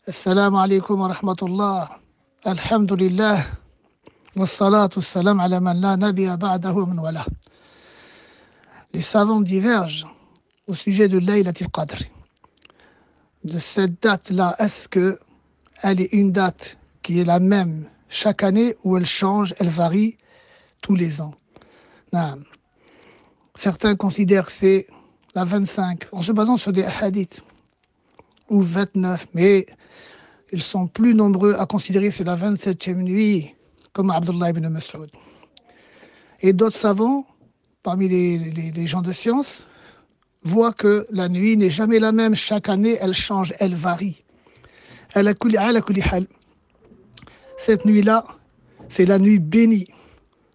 Assalamu alaikum wa rahmatullah. Alhamdulillah. Wassalatu wassalam ala man la nabiyya ba'dahu min wala. Les savants divergent au sujet de Laylatul Qadr. De cette date-là, est-ce qu'elle est une date qui est la même chaque année ou elle change, elle varie tous les ans? Non. Certains considèrent que c'est la 25, en se basant sur des hadiths, ou 29, mais ils sont plus nombreux à considérer que c'est la 27e nuit, comme Abdullah ibn Mas'ud. Et d'autres savants, parmi les gens de science, voient que la nuit n'est jamais la même. Chaque année, elle change, elle varie. Cette nuit-là, c'est la nuit bénie.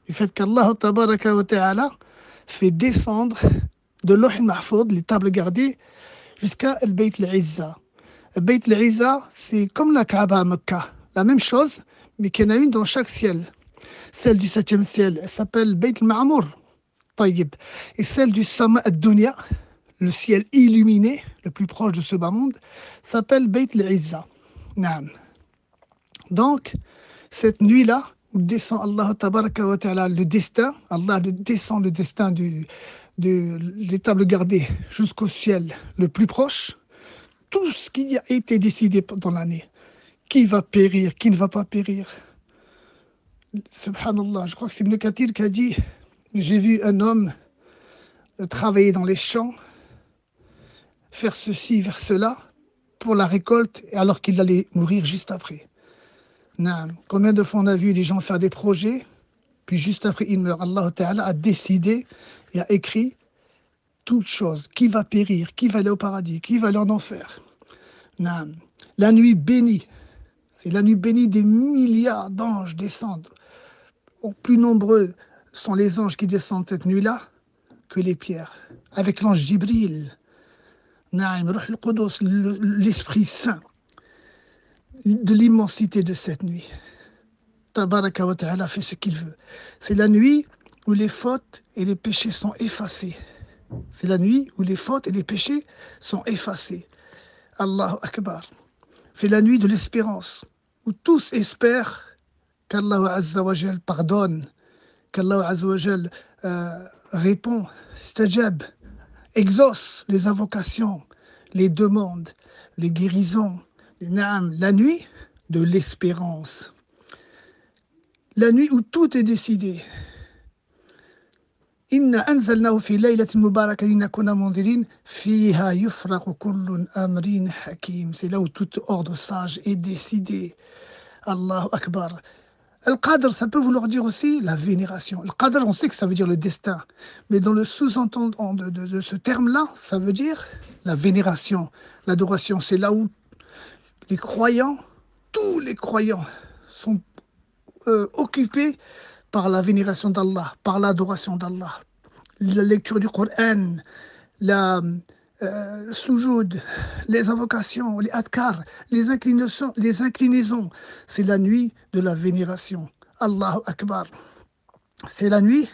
Du fait qu'Allah tabaraka wa ta'ala fait descendre de Lawh al-Mahfoud, les tables gardées, jusqu'à Al-Bayt al-Izza. Al-Bayt al-Izza, c'est comme la Kaaba à Mecca. La même chose, mais qu'il y en a une dans chaque ciel. Celle du 7e ciel, elle s'appelle Bayt al-Ma'mour. Tayyib. Et celle du Sama ad-Dunya, le ciel illuminé, le plus proche de ce bas monde, s'appelle Bayt al-Izza. Naam. Donc, cette nuit-là, où descend Allah tabaraka wa ta'ala le destin, Allah descend le destin des tables gardées jusqu'au ciel le plus proche, tout ce qui a été décidé dans l'année, qui va périr, qui ne va pas périr. Subhanallah, je crois que c'est Ibn Kathir qui a dit, j'ai vu un homme travailler dans les champs, faire ceci, faire cela, pour la récolte, alors qu'il allait mourir juste après. Non. Combien de fois on a vu des gens faire des projets, puis juste après ils meurent. Allah Ta'ala a décidé et a écrit toutes choses. Qui va périr, qui va aller au paradis, qui va aller en enfer. Non. La nuit bénie, c'est la nuit bénie, des milliards d'anges descendent. Plus nombreux sont les anges qui descendent cette nuit-là que les pierres. Avec l'ange Jibril, Naim, Ruh al-Qudus, l'Esprit Saint, de l'immensité de cette nuit. Tabaraka wa ta'ala fait ce qu'il veut. C'est la nuit où les fautes et les péchés sont effacés. C'est la nuit où les fautes et les péchés sont effacés. Allahu Akbar. C'est la nuit de l'espérance, où tous espèrent qu'Allah Azza wa Jal pardonne, qu'Allah Azza wa Jal répond, stajab, exauce les invocations, les demandes, les guérisons, les naam, la nuit de l'espérance. La nuit où tout est décidé. Inna anzalnahu fi laylatin mubarakatin inna kunna mundirin fiha yufraqu kullu amrin hakim. C'est là où tout ordre sage est décidé. Allahu Akbar. Al-Qadr, ça peut vouloir dire aussi la vénération. Al-Qadr, on sait que ça veut dire le destin. Mais dans le sous-entendant de ce terme-là, ça veut dire la vénération, l'adoration. C'est là où les croyants, tous les croyants, sont occupés par la vénération d'Allah, par l'adoration d'Allah. La lecture du Coran, la soujoud, les invocations, les adkar, les inclinaisons, c'est la nuit de la vénération. Allahu Akbar. C'est la nuit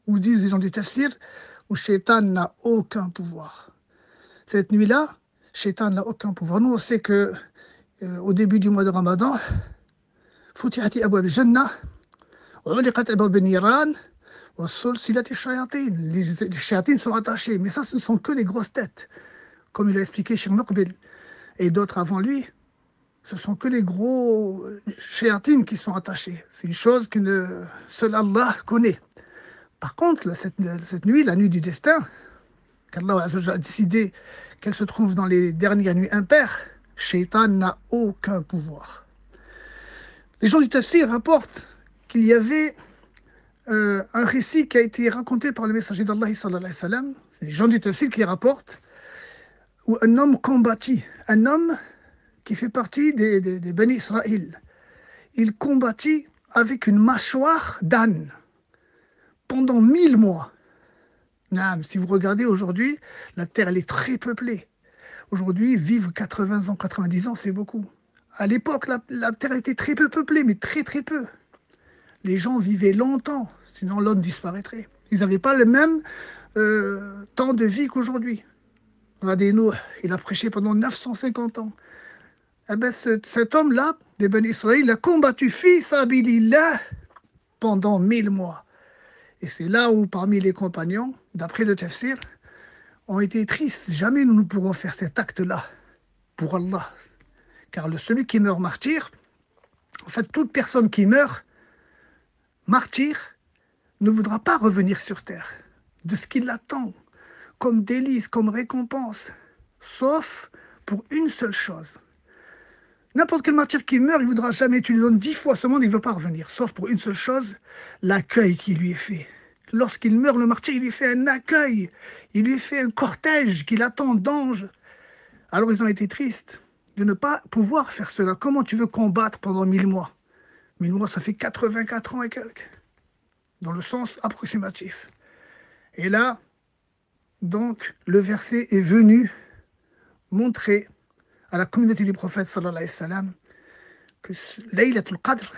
où disent les gens du tafsir, où Shaitan n'a aucun pouvoir. Cette nuit-là, Shaitan n'a aucun pouvoir. Nous, on sait que au début du mois de Ramadan, Futihati abwab al-Jannah, u'liqat abwab an-niran, wa sulsilat ash-shayatin. Les shayatines sont attachés, mais ça, ce ne sont que les grosses têtes, comme il a expliqué Cheikh Muqbil et d'autres avant lui. Ce sont que les gros shayatines qui sont attachés. C'est une chose que seul Allah connaît. Par contre, cette nuit, la nuit du destin, qu'Allah a décidé qu'elle se trouve dans les dernières nuits impaires, Shaitan n'a aucun pouvoir. Les gens du tafsir rapportent qu'il y avait un récit qui a été raconté par le messager d'Allah sallallahu alayhi wa sallam. C'est les gens du tafsir qui rapportent où un homme combattit, un homme qui fait partie des Bani Israël. Il combattit avec une mâchoire d'âne pendant 1000 mois. Naam, si vous regardez aujourd'hui, la terre elle est très peuplée. Aujourd'hui, vivre 80 ans, 90 ans, c'est beaucoup. À l'époque, la terre était très peu peuplée, mais très très peu. Les gens vivaient longtemps, sinon l'homme disparaîtrait. Ils n'avaient pas le même temps de vie qu'aujourd'hui. Regardez Noé, il a prêché pendant 950 ans. Eh ben, cet homme-là, des Ben Israël, il a combattu fi sabilillah pendant 1000 mois. Et c'est là où, parmi les compagnons, d'après le tafsir, ont été tristes. Jamais nous ne pourrons faire cet acte-là pour Allah. Car celui qui meurt martyr, en fait, toute personne qui meurt martyr ne voudra pas revenir sur terre de ce qui l'attend comme délice, comme récompense, sauf pour une seule chose. N'importe quel martyr qui meurt, il ne voudra jamais, tu lui donnes 10 fois ce monde, il ne veut pas revenir, sauf pour une seule chose, l'accueil qui lui est fait. Lorsqu'il meurt, le martyr, il lui fait un accueil, il lui fait un cortège qui l'attend d'anges. Alors ils ont été tristes de ne pas pouvoir faire cela. Comment tu veux combattre pendant 1000 mois? 1000 mois, ça fait 84 ans et quelques, dans le sens approximatif. Et là, donc, le verset est venu montrer à la communauté du prophète sallallahu alayhi wa sallam que Laylatul Qadr,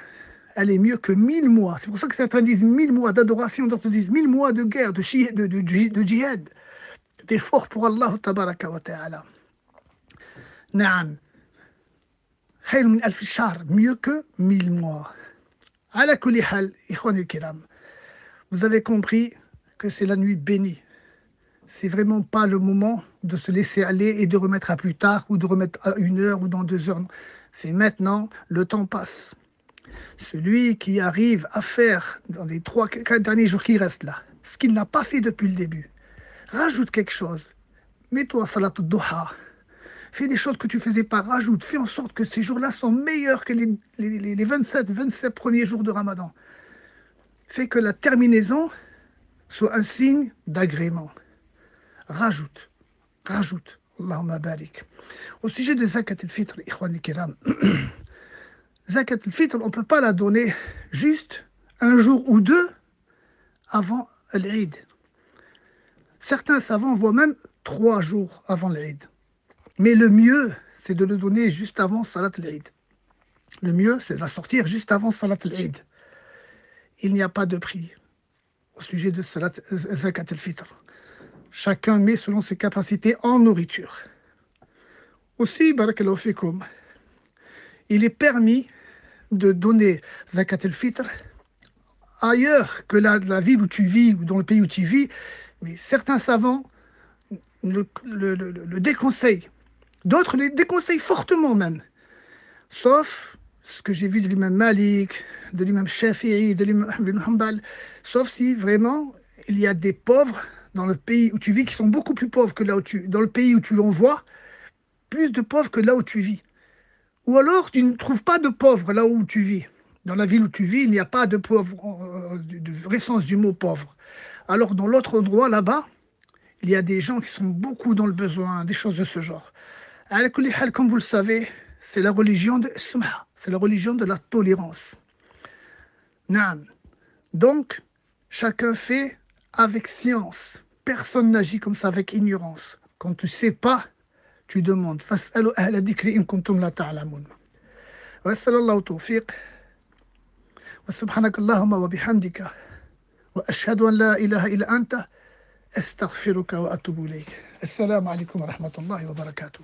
elle est mieux que 1000 mois. C'est pour ça que certains disent 1000 mois d'adoration, d'autres disent 1000 mois de guerre, de djihad, d'effort pour Allah tabaraka wa ta'ala. Naam. Khayr min alf shahr, mieux que 1000 mois. Ala kulli hal, ikhwan al-kiram, vous avez compris que c'est la nuit bénie. C'est vraiment pas le moment de se laisser aller et de remettre à plus tard ou de remettre à 1 heure ou dans 2 heures. C'est maintenant, le temps passe. Celui qui arrive à faire dans les 3-4 derniers jours qui restent là, ce qu'il n'a pas fait depuis le début, rajoute quelque chose. Mets-toi salat al-duha. Fais des choses que tu ne faisais pas, rajoute. Fais en sorte que ces jours-là sont meilleurs que les 27 premiers jours de Ramadan. Fais que la terminaison soit un signe d'agrément. Rajoute. Allahumma barik. Au sujet de Zakat al-Fitr, ikhwan al-kiram, Zakat al-Fitr, on ne peut pas la donner juste un jour ou deux avant l'Eid. Certains savants voient même 3 jours avant l'Eid. Mais le mieux, c'est de le donner juste avant Salat al-Eid. Le mieux, c'est de la sortir juste avant Salat al-Eid. Il n'y a pas de prix au sujet de Zakat al-Fitr. Chacun met selon ses capacités en nourriture. Aussi, barakallahu fikum, il est permis de donner Zakat al-Fitr ailleurs que la ville où tu vis ou dans le pays où tu vis, mais certains savants le déconseillent. D'autres le déconseillent fortement même. Sauf ce que j'ai vu de l'imam Malik, de l'imam Shafi'i, de l'imam Ibn Hanbal, sauf si vraiment il y a des pauvres dans le pays où tu vis qui sont beaucoup plus pauvres que là où dans le pays où tu en vois, plus de pauvres que là où tu vis. Ou alors tu ne trouves pas de pauvres là où tu vis. Dans la ville où tu vis, il n'y a pas de pauvres, de vrai sens du mot pauvre. Alors dans l'autre endroit là-bas, il y a des gens qui sont beaucoup dans le besoin, des choses de ce genre. Comme vous le savez, c'est la religion de Samha, c'est la religion de la tolérance. Naam. Donc, chacun fait avec science. Personne n'agit comme ça avec ignorance. Quand tu ne sais pas, tu demandes. Fas'alu ahla dhikri in kuntum la ta'lamun. Wa sallallahu tawfiq. Wa subhanaka Allahumma wa bihamdika. Wa ashhadu an la ilaha illa anta. Astaghfiruka wa atubu ilayk. Assalamu alaikum wa rahmatullahi wa barakatuh.